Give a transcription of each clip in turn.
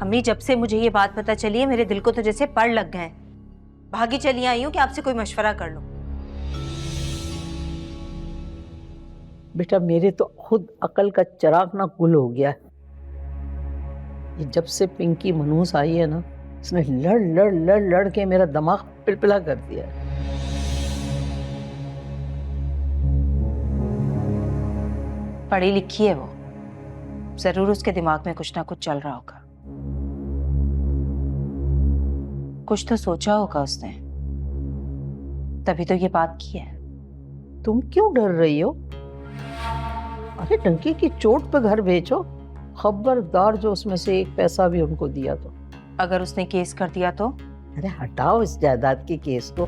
अम्मी, जब से मुझे ये बात पता चली है मेरे दिल को तो जैसे पड़ लग गए। भागी चली आई हूँ कि आपसे कोई मशवरा कर लूं। बेटा मेरे तो खुद अकल का चिराग ना गुल हो गया है। ये जब से पिंकी मनहूस आई है ना, इसने लड़ लड़ लड़ लड़ के मेरा दिमाग पिलपिला कर दिया है। पढ़ी लिखी है वो, जरूर उसके दिमाग में कुछ ना कुछ चल रहा होगा। कुछ तो सोचा होगा उसने, तभी तो ये बात की है। तुम क्यों डर रही हो? अरे टंकी की चोट पे घर भेजो, खबरदार जो उसमें से एक पैसा भी उनको दिया तो। अगर उसने केस कर दिया तो? अरे हटाओ इस जायदाद के केस को।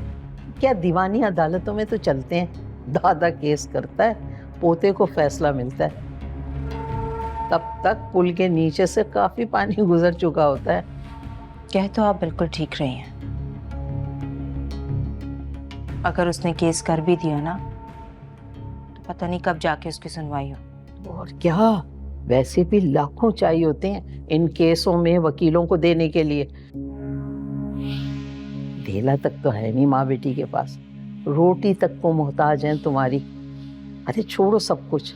क्या दीवानी अदालतों में तो चलते हैं, दादा केस करता है, पोते को फैसला मिलता है। तब तक पुल के नीचे से काफी पानी गुजर चुका होता है। कह तो आप बिल्कुल ठीक रही हैं। अगर उसने केस कर भी दिया ना, तो पता नहीं कब जाके उसकी सुनवाई हो। और क्या, वैसे भी लाखों चाहिए होते हैं इन केसों में वकीलों को देने के लिए। ढेला तक तो है नहीं माँ बेटी के पास, रोटी तक को मोहताज हैं तुम्हारी। अरे छोड़ो सब कुछ,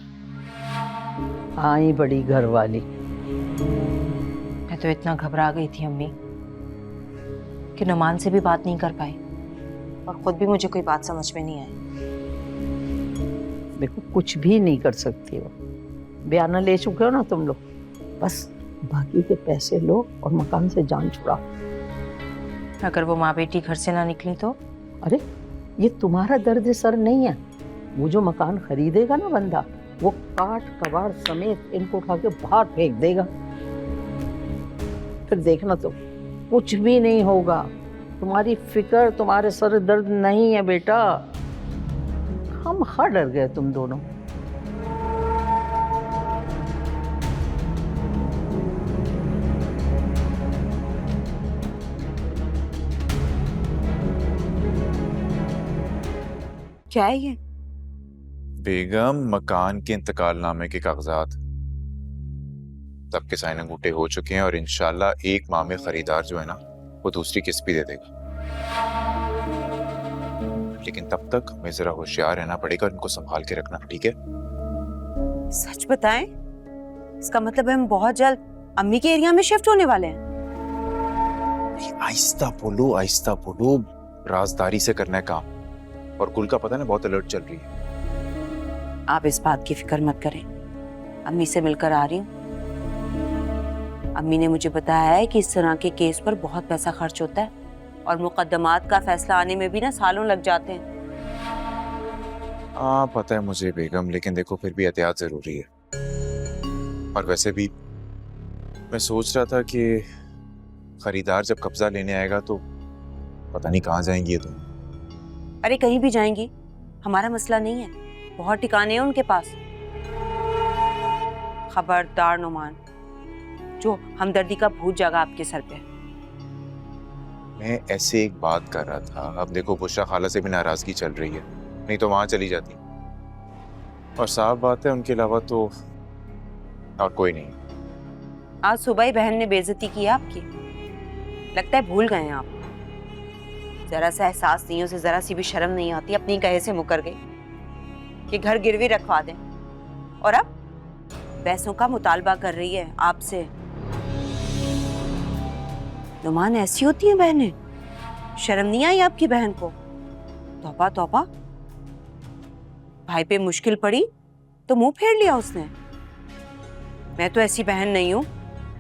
आई बड़ी घर वाली। मैं तो इतना घबरा गई थी अम्मी कि नुमान से भी बात नहीं कर पाई, और खुद भी मुझे कोई बात समझ में नहीं आई। देखो कुछ भी नहीं कर सकती हो, बयाना ले चुके हो ना तुम लोग, बस बाकी के पैसे लो और मकान से जान छुड़ाओ। अगर वो माँ बेटी घर से ना निकली तो? अरे ये तुम्हारा दर्द सर नहीं है। वो जो मकान खरीदेगा ना बंदा, वो काट कबाड़ समेत इनको उठा के बाहर फेंक देगा। फिर देखना तो कुछ भी नहीं होगा। तुम्हारी फिक्र, तुम्हारे सर दर्द नहीं है बेटा। हम खा डर गए तुम दोनों। क्या है ये? बेगम, मकान के इंतकालनामे के कागजात सबके साइन अंगूठे हो चुके हैं और इंशाल्लाह 1 माह में खरीदार जो है ना, वो दूसरी किस्त भी दे देगा। लेकिन तब तक हमें जरा होशियार रहना पड़ेगा, इनको संभाल के रखना, ठीक है? सच बताएं, इसका मतलब है हम बहुत जल्द अम्मी के एरिया में शिफ्ट होने वाले हैं। आहिस्ता बोलो, आहिस्ता बोलो, राजदारी से करना है काम। और कुल का पता ना बहुत अलर्ट चल रही है। आप इस बात की फिक्र मत करें, अम्मी से मिलकर आ रही हूँ। अम्मी ने मुझे बताया है कि इस तरह के केस पर बहुत पैसा खर्च होता है और मुकदमात का फैसला आने में भी ना सालों लग जाते हैं। पता है मुझे बेगम, लेकिन देखो फिर भी एहतियात जरूरी है। और वैसे भी मैं सोच रहा था कि खरीदार जब कब्जा लेने आएगा तो पता नहीं कहाँ जाएंगी ये दोनों। अरे कहीं भी जाएंगी, हमारा मसला नहीं है, बहुत ठिकाने हैं उनके पास। खबरदार नुमान, जो हमदर्दी का भूत जागा आपके सर पे। मैं ऐसे एक बात कर रहा था, अब देखो बुशरा खाला से भी नाराजगी चल रही है, नहीं तो वहां चली जाती। और साफ बात है उनके अलावा तो और कोई नहीं। आज सुबह ही बहन ने बेइज्जती की आपकी, लगता है भूल गए हैं आप। जरा सा एहसास नहीं, उसे जरा सी भी शर्म नहीं आती, अपनी कहे से मुकर गई कि घर गिरवी रखवा दें, और अब पैसों का मुतालबा कर रही है आपसे। नुमान, ऐसी होती हैं बहनें? शर्म नहीं आई आपकी बहन को? तौबा तौबा, भाई पे मुश्किल पड़ी तो मुंह फेर लिया उसने। मैं तो ऐसी बहन नहीं हूं,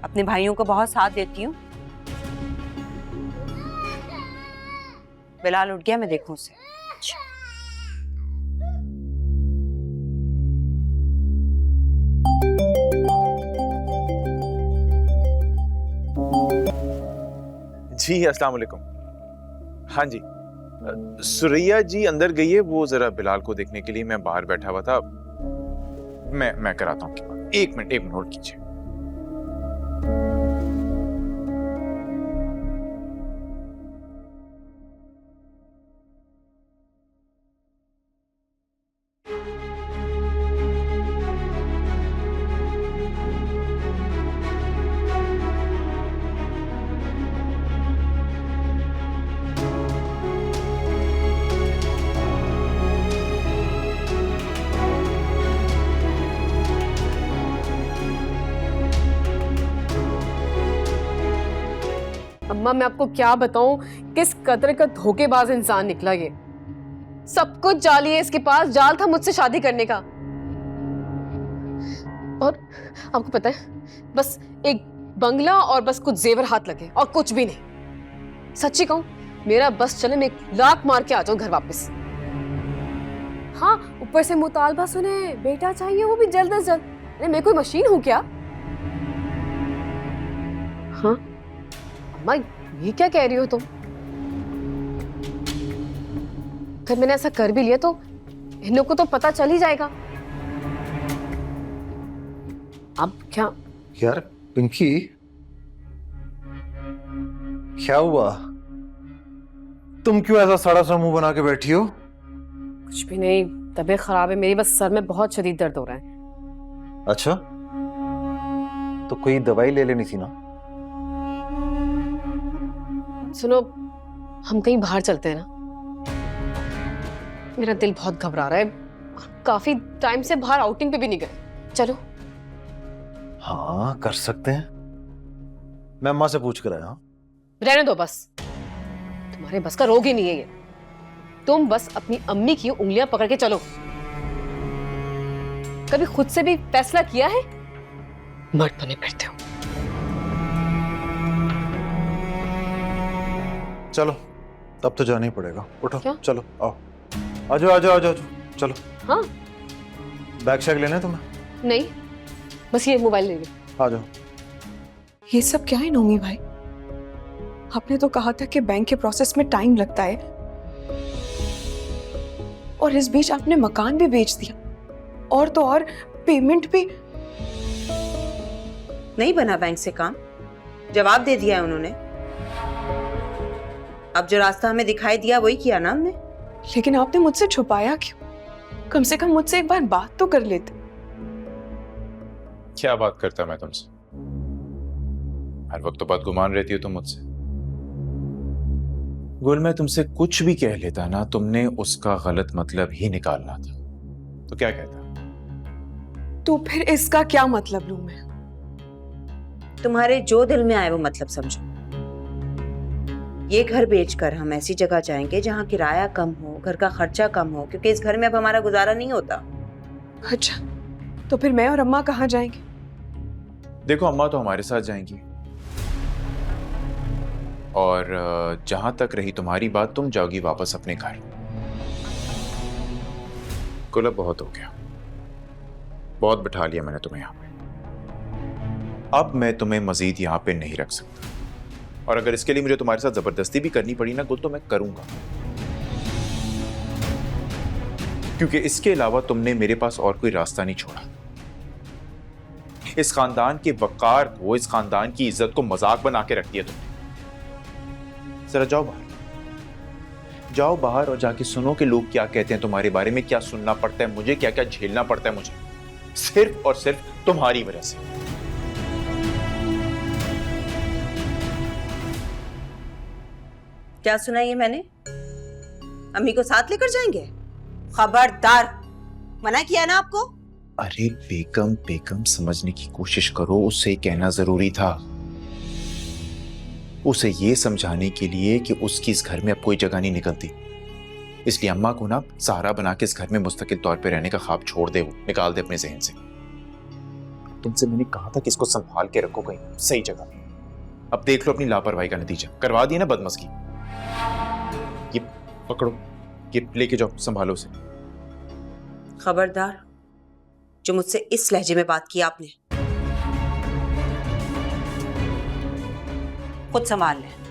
अपने भाइयों को बहुत साथ देती हूँ। बिलाल उठ गया, मैं देखूं उसे। जी अस्सलाम वालेकुम। हाँ जी, सुरैया जी अंदर गई है, वो जरा बिलाल को देखने के लिए। मैं बाहर बैठा हुआ था, मैं कराता हूँ। 1 मिनट होल्ड कीजिए। अम्मा मैं आपको क्या बताऊं किस कदर का धोखेबाज इंसान निकला ये। सब कुछ जाली है इसके पास, जाल था मुझसे शादी करने का। और आपको पता है बस एक बंगला और बस कुछ जेवर हाथ लगे और कुछ भी नहीं। सच्ची कहूं मेरा बस चले मैं 1 लाख मार के आ जाऊं घर वापस। हाँ ऊपर से मुतालबा सुने बेटा चाहिए वो भी जल्द से जल्द। अरे मैं कोई मशीन हूं क्या? हाँ अम्मा ये क्या कह रही हो तुम? अगर मैंने ऐसा कर भी लिया तो इन लोगों को तो पता चल ही जाएगा। अब क्या? यार पिंकी, क्या हुआ? तुम क्यों ऐसा सड़ा सा मुंह बना के बैठी हो? कुछ भी नहीं, तबीयत खराब है मेरी, बस सर में बहुत शदीद दर्द हो रहा है। अच्छा, तो कोई दवाई ले लेनी थी ना। सुनो हम कहीं बाहर चलते हैं ना, मेरा दिल बहुत घबरा रहा है। काफी टाइम से बाहर आउटिंग पे भी नहीं गए। चलो। हाँ कर सकते हैं, मैं अम्मा से पूछ कर आया हूं। रहने दो बस, तुम्हारे बस का रोग ही नहीं है ये। तुम बस अपनी अम्मी की उंगलियां पकड़ के चलो। कभी खुद से भी फैसला किया है? मर्द बने फिरते हो। चलो तब तो जाना ही पड़ेगा, उठो। क्या? चलो आओ, आ जाओ आ जाओ आ जाओ, चलो। हाँ बैग शैग लेना है तुम्हें? नहीं, बस ये मोबाइल ले लो। आ जाओ। ये सब क्या है नोमी भाई? आपने तो कहा था कि बैंक के प्रोसेस में टाइम लगता है, और इस बीच आपने मकान भी बेच दिया, और तो और पेमेंट भी। नहीं बना बैंक से काम, जवाब दे दिया है उन्होंने। अब जो रास्ता हमें दिखाई दिया वही किया ना हमने। लेकिन आपने मुझसे छुपाया क्यों? कम से कम मुझसे एक बार बात तो कर लेते। क्या बात करता मैं तुमसे? हर वक्त तो बदगुमान रहती हो तुम मुझसे। गुल मैं तुमसे कुछ भी कह लेता ना, तुमने उसका गलत मतलब ही निकालना था। तो क्या कहता? तो फिर इसका क्या मतलब लूं मैं? तुम्हारे जो दिल में आए वो मतलब समझो। ये घर बेचकर हम ऐसी जगह जाएंगे जहाँ किराया कम हो, घर का खर्चा कम हो, क्योंकि इस घर में अब हमारा गुजारा नहीं होता। अच्छा, तो फिर मैं और अम्मा कहाँ जाएंगे? देखो अम्मा तो हमारे साथ जाएंगी, और जहां तक रही तुम्हारी बात, तुम जाओगी वापस अपने घर। कुल अब बहुत हो गया, बहुत बिठा लिया मैंने तुम्हें यहाँ पे। अब मैं तुम्हें मजीद यहाँ पे नहीं रख सकता, और अगर इसके लिए मुझे तुम्हारे साथ जबरदस्ती भी करनी पड़ी ना गुल, तो मैं करूंगा, क्योंकि इसके अलावा तुमने मेरे पास और कोई रास्ता नहीं छोड़ा। इस खानदान के वकार को, इस खानदान की इज्जत को मजाक बना के रख दिया तुमने। जरा जाओ बाहर, जाओ बाहर और जाके सुनो कि लोग क्या कहते हैं तुम्हारे बारे में, क्या सुनना पड़ता है मुझे, क्या क्या झेलना पड़ता है मुझे, सिर्फ और सिर्फ तुम्हारी वजह से। क्या सुना ये मैंने? अम्मी को साथ लेकर जाएंगे? खबरदार, मना किया ना आपको। अरे बेगम बेगम समझने की कोशिश करो, उससे कहना जरूरी था, उसे ये समझाने के लिए कि उसकी इस घर में अब कोई जगह नहीं निकलती। इसलिए अम्मा को ना सहारा बना के इस घर में मुस्तकिल तौर पे रहने का ख्वाब छोड़ दे, वो निकाल दे अपने जहन से। तुमसे मैंने कहा था कि इसको संभाल के रखो कहीं सही जगह। अब देख लो अपनी लापरवाही का नतीजा, करवा दी ना बदमज़गी। ये पकड़ो, ये लेके जाओ, संभालो उसे। खबरदार, जो मुझसे इस लहजे में बात की आपने, खुद संभाल लें।